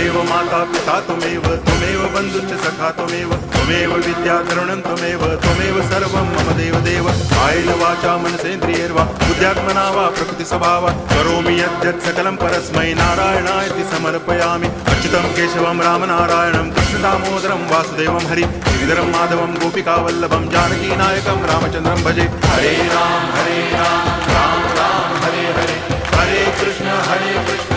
देव माता पिता त्वमेव त्वमेव बन्धुश्च सखा त्वमेव विद्या द्रविणं त्वमेव सर्वं मम देव कायेन वाचा मनसेन्द्रियैर्वा बुद्ध्यात्मना वा प्रकृतिस्वभावात् करोमि यद्यत् सकलं परस्मै नारायणायति समर्पयामि अच्युतं केशवं रामनारायणं कृष्णदामोदरं वासुदेवं हरि गिरिधरं माधवं गोपिकावल्लभं जानकीनायकं रामचन्द्रं भजे हरे राम राम राम हरे हरे हरे कृष्ण